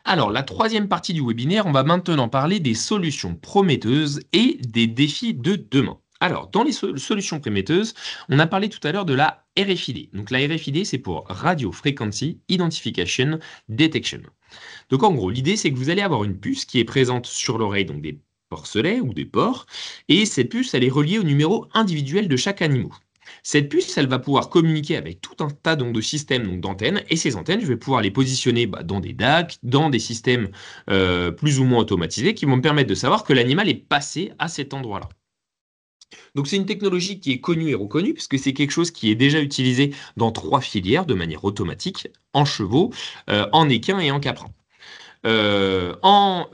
Alors, la troisième partie du webinaire, on va maintenant parler des solutions prometteuses et des défis de demain. Alors, dans les solutions prometteuses, on a parlé tout à l'heure de la RFID. Donc, la RFID, c'est pour Radio Frequency Identification Detection. Donc, en gros, l'idée, c'est que vous allez avoir une puce qui est présente sur l'oreille, donc des porcelets ou des porcs, et cette puce, elle est reliée au numéro individuel de chaque animal. Cette puce, elle va pouvoir communiquer avec tout un tas donc, de systèmes donc, d'antennes, et ces antennes, je vais pouvoir les positionner dans des DAC, dans des systèmes plus ou moins automatisés, qui vont me permettre de savoir que l'animal est passé à cet endroit-là. Donc c'est une technologie qui est connue et reconnue, puisque c'est quelque chose qui est déjà utilisé dans 3 filières de manière automatique, en chevaux, en équins et en caprins. En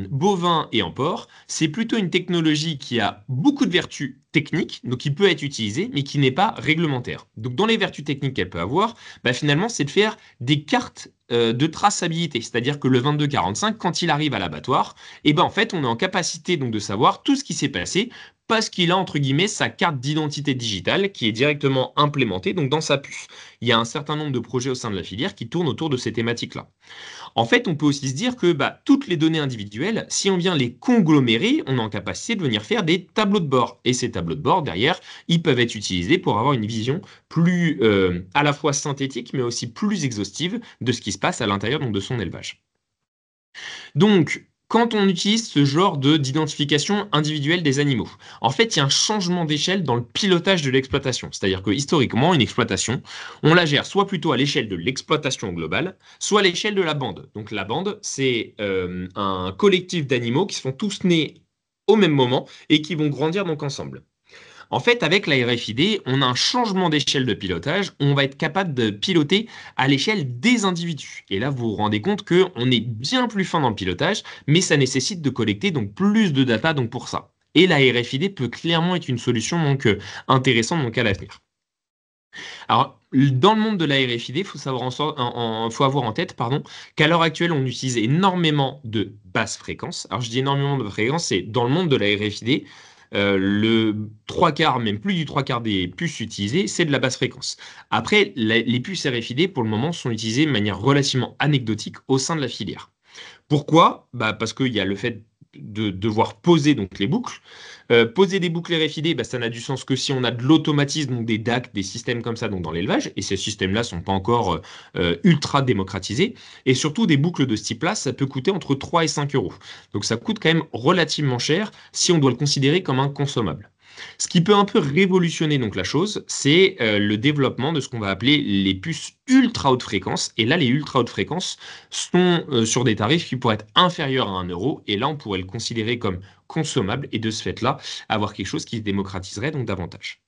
bovin et en porc, c'est plutôt une technologie qui a beaucoup de vertus techniques, donc qui peut être utilisée, mais qui n'est pas réglementaire. Donc dans les vertus techniques qu'elle peut avoir, finalement, c'est de faire des cartes de traçabilité, c'est-à-dire que le 2245, quand il arrive à l'abattoir, en fait, on est en capacité donc de savoir tout ce qui s'est passé parce qu'il a entre guillemets sa carte d'identité digitale qui est directement implémentée donc dans sa puce. Il y a un certain nombre de projets au sein de la filière qui tournent autour de ces thématiques-là. En fait, on peut aussi se dire que toutes les données individuelles, si on vient les conglomérer, on est en capacité de venir faire des tableaux de bord. Et ces tableaux de bord, derrière, ils peuvent être utilisés pour avoir une vision plus à la fois synthétique, mais aussi plus exhaustive de ce qui se passe à l'intérieur donc, de son élevage. Donc, quand on utilise ce genre d'identification individuelle des animaux, en fait, il y a un changement d'échelle dans le pilotage de l'exploitation. C'est-à-dire que historiquement, une exploitation, on la gère soit plutôt à l'échelle de l'exploitation globale, soit à l'échelle de la bande. Donc la bande, c'est un collectif d'animaux qui sont tous nés au même moment et qui vont grandir donc ensemble. En fait, avec la RFID, on a un changement d'échelle de pilotage. On va être capable de piloter à l'échelle des individus. Et là, vous vous rendez compte qu'on est bien plus fin dans le pilotage, mais ça nécessite de collecter donc plus de data donc pour ça. Et la RFID peut clairement être une solution donc intéressante donc à l'avenir. Alors, dans le monde de la RFID, il faut avoir en tête qu'à l'heure actuelle, on utilise énormément de basses fréquences. Alors, je dis énormément de fréquences, c'est dans le monde de la RFID, le 3 quarts, même plus du 3 quarts des puces utilisées, c'est de la basse fréquence. Après, les puces RFID, pour le moment, sont utilisées de manière relativement anecdotique au sein de la filière. Pourquoi? Parce qu'il y a le fait de devoir poser donc les boucles. Poser des boucles RFID, ça n'a du sens que si on a de l'automatisme, donc des DAC, des systèmes comme ça donc dans l'élevage, et ces systèmes-là ne sont pas encore ultra démocratisés. Et surtout, des boucles de ce type-là, ça peut coûter entre 3 et 5 euros. Donc ça coûte quand même relativement cher si on doit le considérer comme un consommable. Ce qui peut un peu révolutionner donc la chose, c'est le développement de ce qu'on va appeler les puces ultra haute fréquence. Et là, les ultra haute fréquences sont sur des tarifs qui pourraient être inférieurs à 1 euro. Et là, on pourrait le considérer comme consommable et de ce fait-là, avoir quelque chose qui se démocratiserait donc davantage.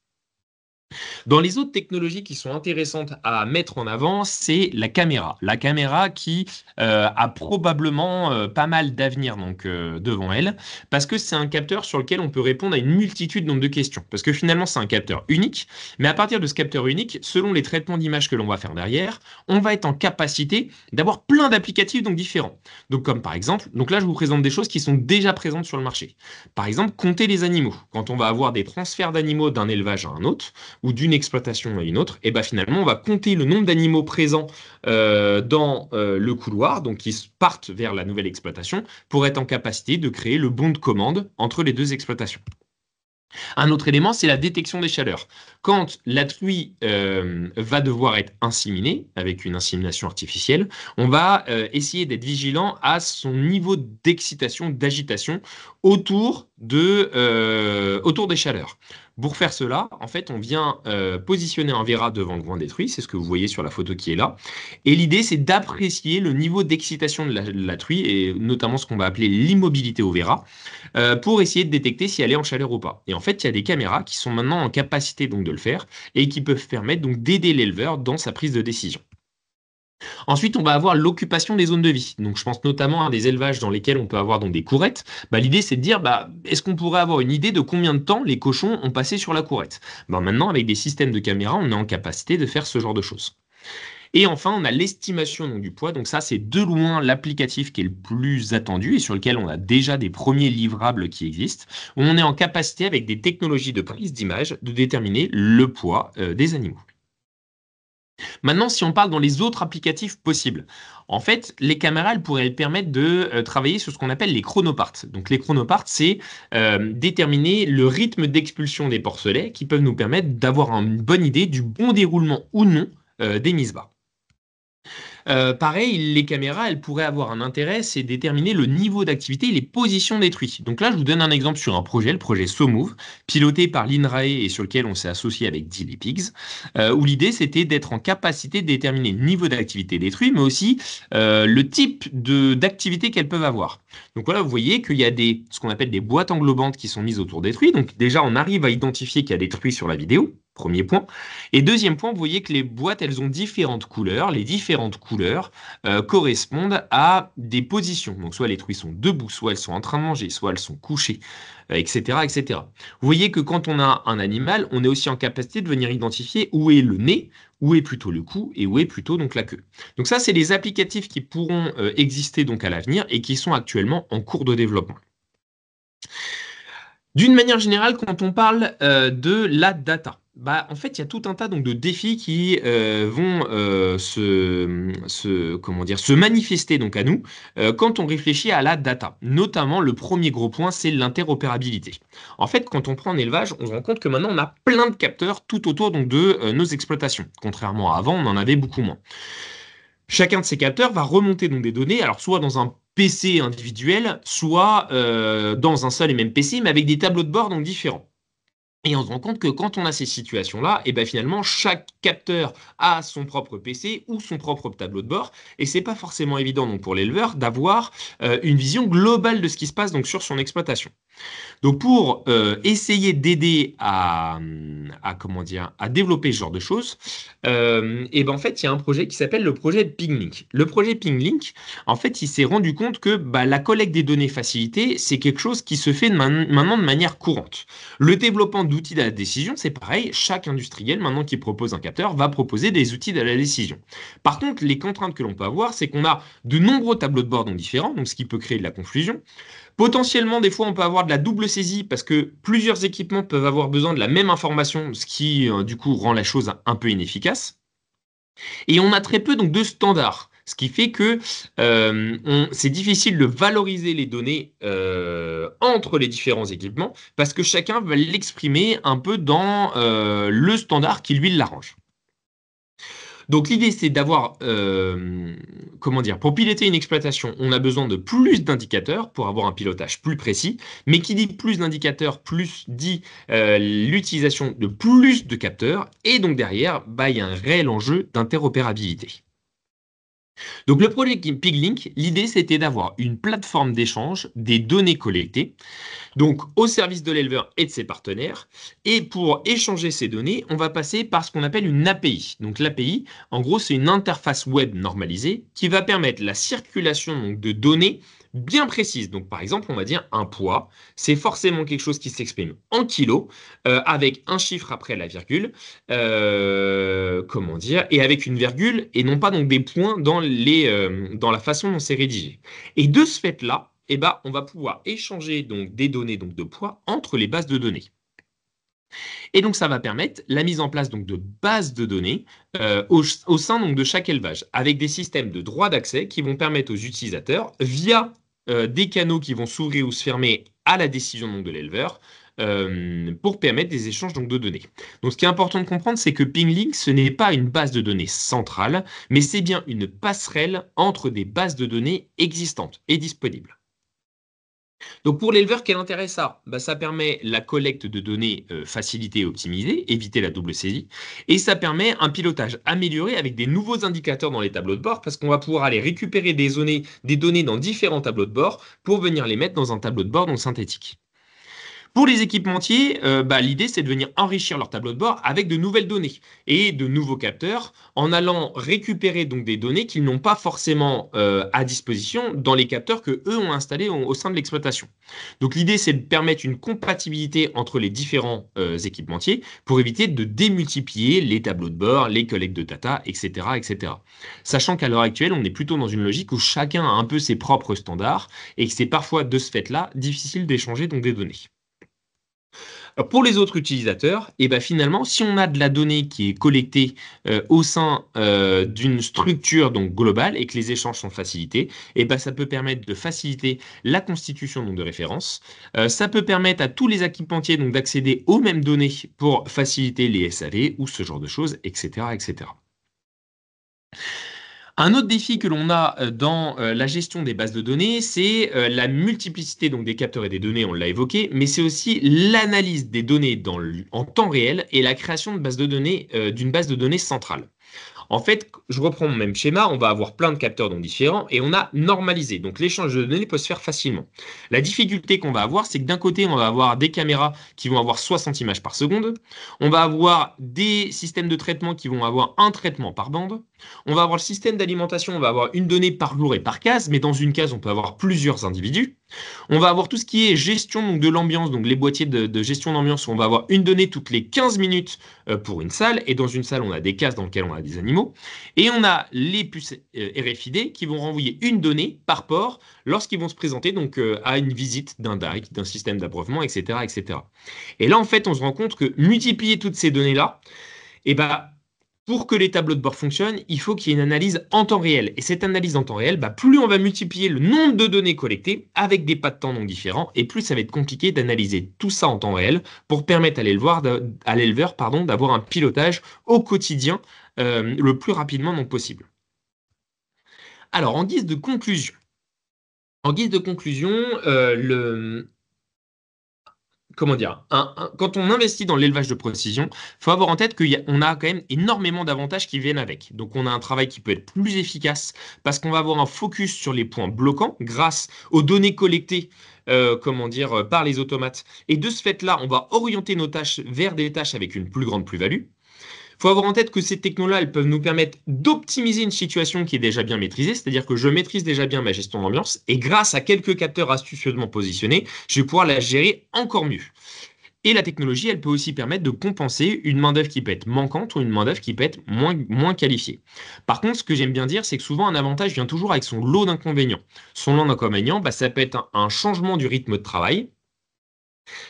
Dans les autres technologies qui sont intéressantes à mettre en avant, c'est la caméra. La caméra qui a probablement pas mal d'avenir donc devant elle, parce que c'est un capteur sur lequel on peut répondre à une multitude donc, de questions. Parce que finalement, c'est un capteur unique, mais à partir de ce capteur unique, selon les traitements d'image que l'on va faire derrière, on va être en capacité d'avoir plein d'applicatifs donc différents. Donc comme par exemple, donc là je vous présente des choses qui sont déjà présentes sur le marché. Par exemple, compter les animaux. Quand on va avoir des transferts d'animaux d'un élevage à un autre, ou d'une exploitation à une autre, et finalement, on va compter le nombre d'animaux présents dans le couloir, donc qui partent vers la nouvelle exploitation, pour être en capacité de créer le bon de commande entre les deux exploitations. Un autre élément, c'est la détection des chaleurs. Quand la truie va devoir être inséminée avec une insémination artificielle, on va essayer d'être vigilant à son niveau d'excitation, d'agitation autour des chaleurs. Pour faire cela, en fait, on vient positionner un verra devant le groin des truies, c'est ce que vous voyez sur la photo qui est là. Et l'idée, c'est d'apprécier le niveau d'excitation de la truie, et notamment ce qu'on va appeler l'immobilité au verra, pour essayer de détecter si elle est en chaleur ou pas. Et en fait, il y a des caméras qui sont maintenant en capacité donc de le faire et qui peuvent permettre donc d'aider l'éleveur dans sa prise de décision. Ensuite, on va avoir l'occupation des zones de vie. Donc, je pense notamment à des élevages dans lesquels on peut avoir donc des courettes. L'idée, c'est de dire, est-ce qu'on pourrait avoir une idée de combien de temps les cochons ont passé sur la courette? Maintenant, avec des systèmes de caméras, on est en capacité de faire ce genre de choses. Et enfin, on a l'estimation donc, du poids. Donc ça, c'est de loin l'applicatif qui est le plus attendu et sur lequel on a déjà des premiers livrables qui existent, où on est en capacité, avec des technologies de prise d'image, de déterminer le poids des animaux. Maintenant, si on parle dans les autres applicatifs possibles, en fait, les caméras elles pourraient permettre de travailler sur ce qu'on appelle les chronoparts. Donc, les chronoparts, c'est déterminer le rythme d'expulsion des porcelets qui peuvent nous permettre d'avoir une bonne idée du bon déroulement ou non des mises bas. Pareil, les caméras, elles pourraient avoir un intérêt, c'est déterminer le niveau d'activité et les positions détruites. Donc là, je vous donne un exemple sur un projet, le projet SOMOVE, piloté par l'INRAE et sur lequel on s'est associé avec Dilepigs, où l'idée, c'était d'être en capacité de déterminer le niveau d'activité détruit, mais aussi le type d'activité qu'elles peuvent avoir. Donc voilà, vous voyez qu'il y a ce qu'on appelle des boîtes englobantes qui sont mises autour des truies. Donc déjà, on arrive à identifier qu'il y a des truies sur la vidéo. Premier point. Et deuxième point, vous voyez que les boîtes, elles ont différentes couleurs. Les différentes couleurs correspondent à des positions. Donc soit les truies sont debout, soit elles sont en train de manger, soit elles sont couchées, etc., etc. Vous voyez que quand on a un animal, on est aussi en capacité de venir identifier où est le nez, où est plutôt le cou et où est plutôt donc la queue. Donc ça, c'est les applicatifs qui pourront exister donc à l'avenir et qui sont actuellement en cours de développement. D'une manière générale, quand on parle de la data, en fait, il y a tout un tas donc, de défis qui vont comment dire, se manifester donc, à nous quand on réfléchit à la data. Notamment, le premier gros point, c'est l'interopérabilité. En fait, quand on prend un élevage, on se rend compte que maintenant, on a plein de capteurs tout autour donc, de nos exploitations. Contrairement à avant, on en avait beaucoup moins. Chacun de ces capteurs va remonter donc des données, alors soit dans un PC individuel, soit dans un seul et même PC, mais avec des tableaux de bord donc différents. Et on se rend compte que quand on a ces situations-là, et ben finalement, chaque capteur a son propre PC ou son propre tableau de bord. Et c'est pas forcément évident donc, pour l'éleveur d'avoir une vision globale de ce qui se passe donc, sur son exploitation. Donc pour essayer d'aider comment dire, à développer ce genre de choses, et ben en fait, il y a un projet qui s'appelle le projet PingLink. Le projet PingLink, en fait, il s'est rendu compte que la collecte des données facilitées, c'est quelque chose qui se fait maintenant de manière courante. Le développement d'outils de la décision, c'est pareil. Chaque industriel, maintenant qui propose un capteur, va proposer des outils de la décision. Par contre, les contraintes que l'on peut avoir, c'est qu'on a de nombreux tableaux de bord donc différents, donc ce qui peut créer de la confusion. Potentiellement, des fois, on peut avoir de la double saisie parce que plusieurs équipements peuvent avoir besoin de la même information, ce qui, du coup, rend la chose un peu inefficace. Et on a très peu donc, de standards, ce qui fait que c'est difficile de valoriser les données entre les différents équipements parce que chacun va l'exprimer un peu dans le standard qui, lui, l'arrange. Donc l'idée, c'est d'avoir, comment dire, pour piloter une exploitation, on a besoin de plus d'indicateurs pour avoir un pilotage plus précis. Mais qui dit plus d'indicateurs, plus dit l'utilisation de plus de capteurs. Et donc derrière, il y a un réel enjeu d'interopérabilité. Donc le projet PigLink, l'idée, c'était d'avoir une plateforme d'échange des données collectées donc au service de l'éleveur et de ses partenaires. Et pour échanger ces données, on va passer par ce qu'on appelle une API. Donc l'API, en gros, c'est une interface web normalisée qui va permettre la circulation donc, de données bien précises. Donc par exemple, on va dire un poids, c'est forcément quelque chose qui s'exprime en kilos, avec un chiffre après la virgule, comment dire, et avec une virgule, et non pas donc des points dans la façon dont c'est rédigé. Et de ce fait-là, on va pouvoir échanger donc, des données donc, de poids entre les bases de données. Et donc, ça va permettre la mise en place donc, de bases de données au sein donc, de chaque élevage, avec des systèmes de droit d'accès qui vont permettre aux utilisateurs, via des canaux qui vont s'ouvrir ou se fermer à la décision donc, de l'éleveur, pour permettre des échanges donc, de données. Donc, ce qui est important de comprendre, c'est que PingLink, ce n'est pas une base de données centrale, mais c'est bien une passerelle entre des bases de données existantes et disponibles. Donc pour l'éleveur, quel intérêt ça? Ça permet la collecte de données facilitée et optimisée, éviter la double saisie, et ça permet un pilotage amélioré avec des nouveaux indicateurs dans les tableaux de bord, parce qu'on va pouvoir aller récupérer des données dans différents tableaux de bord pour venir les mettre dans un tableau de bord non synthétique. Pour les équipementiers, l'idée, c'est de venir enrichir leur tableau de bord avec de nouvelles données et de nouveaux capteurs en allant récupérer donc des données qu'ils n'ont pas forcément à disposition dans les capteurs que eux ont installés au sein de l'exploitation. Donc l'idée, c'est de permettre une compatibilité entre les différents équipementiers pour éviter de démultiplier les tableaux de bord, les collectes de data, etc., etc. Sachant qu'à l'heure actuelle, on est plutôt dans une logique où chacun a un peu ses propres standards et que c'est parfois de ce fait-là difficile d'échanger donc des données. Pour les autres utilisateurs, et ben finalement, si on a de la donnée qui est collectée au sein d'une structure donc globale et que les échanges sont facilités, et ben ça peut permettre de faciliter la constitution donc, de références. Ça peut permettre à tous les équipementiers donc d'accéder aux mêmes données pour faciliter les SAV ou ce genre de choses, etc., etc. Un autre défi que l'on a dans la gestion des bases de données, c'est la multiplicité donc, des capteurs et des données, on l'a évoqué, mais c'est aussi l'analyse des données en temps réel et la création de bases de données, d'une base de données centrale. En fait, je reprends mon même schéma, on va avoir plein de capteurs donc différents et on a normalisé. Donc l'échange de données peut se faire facilement. La difficulté qu'on va avoir, c'est que d'un côté, on va avoir des caméras qui vont avoir 60 images par seconde. On va avoir des systèmes de traitement qui vont avoir un traitement par bande. On va avoir le système d'alimentation, on va avoir une donnée par jour et par case, mais dans une case, on peut avoir plusieurs individus. On va avoir tout ce qui est gestion donc, de l'ambiance, donc les boîtiers de gestion d'ambiance, où on va avoir une donnée toutes les 15 minutes pour une salle, et dans une salle, on a des cases dans lesquelles on a des animaux. Et on a les puces RFID qui vont renvoyer une donnée par port lorsqu'ils vont se présenter donc, à une visite d'un DAC, d'un système d'abreuvement, etc., etc. Et là, en fait, on se rend compte que multiplier toutes ces données-là, et ben, pour que les tableaux de bord fonctionnent, il faut qu'il y ait une analyse en temps réel. Et cette analyse en temps réel, plus on va multiplier le nombre de données collectées avec des pas de temps non différents, et plus ça va être compliqué d'analyser tout ça en temps réel pour permettre à l'éleveur d'avoir un pilotage au quotidien le plus rapidement donc possible. Alors, en guise de conclusion, comment dire, quand on investit dans l'élevage de précision, il faut avoir en tête qu'on a quand même énormément d'avantages qui viennent avec. Donc, on a un travail qui peut être plus efficace parce qu'on va avoir un focus sur les points bloquants grâce aux données collectées, par les automates. Et de ce fait-là, on va orienter nos tâches vers des tâches avec une plus grande plus-value. Il faut avoir en tête que ces technos-là, elles peuvent nous permettre d'optimiser une situation qui est déjà bien maîtrisée, c'est-à-dire que je maîtrise déjà bien ma gestion d'ambiance, et grâce à quelques capteurs astucieusement positionnés, je vais pouvoir la gérer encore mieux. Et la technologie, elle peut aussi permettre de compenser une main-d'œuvre qui peut être manquante ou une main-d'œuvre qui peut être moins qualifiée. Par contre, ce que j'aime bien dire, c'est que souvent un avantage vient toujours avec son lot d'inconvénients. Son lot d'inconvénients, ça peut être un changement du rythme de travail.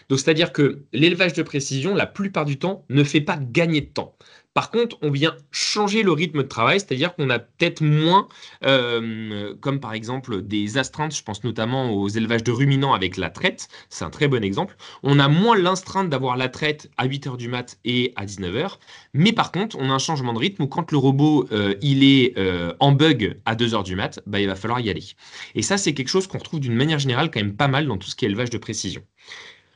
Donc, c'est-à-dire que l'élevage de précision, la plupart du temps, ne fait pas gagner de temps. Par contre, on vient changer le rythme de travail, c'est-à-dire qu'on a peut-être moins, comme par exemple des astreintes, je pense notamment aux élevages de ruminants avec la traite, c'est un très bon exemple. On a moins l'astreinte d'avoir la traite à 8 heures du mat et à 19 heures, mais par contre, on a un changement de rythme où quand le robot il est en bug à 2 heures du mat, il va falloir y aller. Et ça, c'est quelque chose qu'on retrouve d'une manière générale quand même pas mal dans tout ce qui est élevage de précision.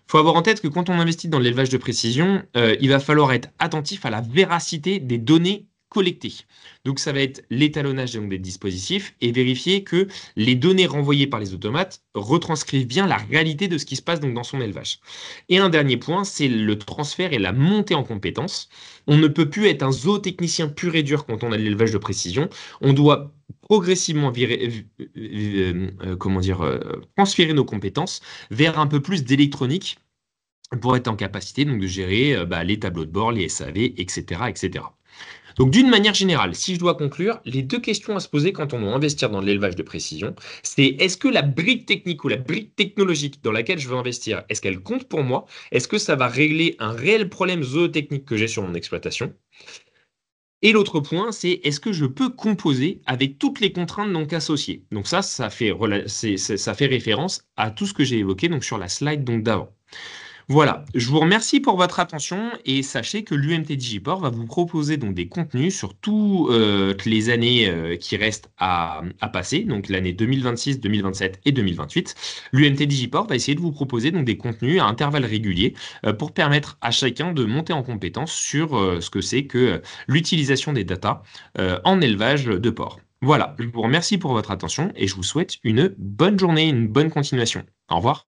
Il faut avoir en tête que quand on investit dans l'élevage de précision, il va falloir être attentif à la véracité des données collectées. Donc ça va être l'étalonnage des dispositifs et vérifier que les données renvoyées par les automates retranscrivent bien la réalité de ce qui se passe donc dans son élevage. Et un dernier point, c'est le transfert et la montée en compétences. On ne peut plus être un zootechnicien pur et dur quand on a de l'élevage de précision. On doit progressivement transférer nos compétences vers un peu plus d'électronique pour être en capacité donc, de gérer les tableaux de bord, les SAV, etc., etc. Donc d'une manière générale, si je dois conclure, les deux questions à se poser quand on doit investir dans l'élevage de précision, c'est est-ce que la brique technique ou la brique technologique dans laquelle je veux investir, est-ce qu'elle compte pour moi? Est-ce que ça va régler un réel problème zootechnique que j'ai sur mon exploitation? Et l'autre point, c'est est-ce que je peux composer avec toutes les contraintes donc associées? Donc ça fait référence à tout ce que j'ai évoqué donc sur la slide donc d'avant. Voilà, je vous remercie pour votre attention et sachez que l'UMT Digiport va vous proposer donc des contenus sur toutes les années qui restent à passer, donc l'année 2026, 2027 et 2028. L'UMT Digiport va essayer de vous proposer donc des contenus à intervalles réguliers pour permettre à chacun de monter en compétence sur ce que c'est que l'utilisation des datas en élevage de porc. Voilà, je vous remercie pour votre attention et je vous souhaite une bonne journée, une bonne continuation. Au revoir.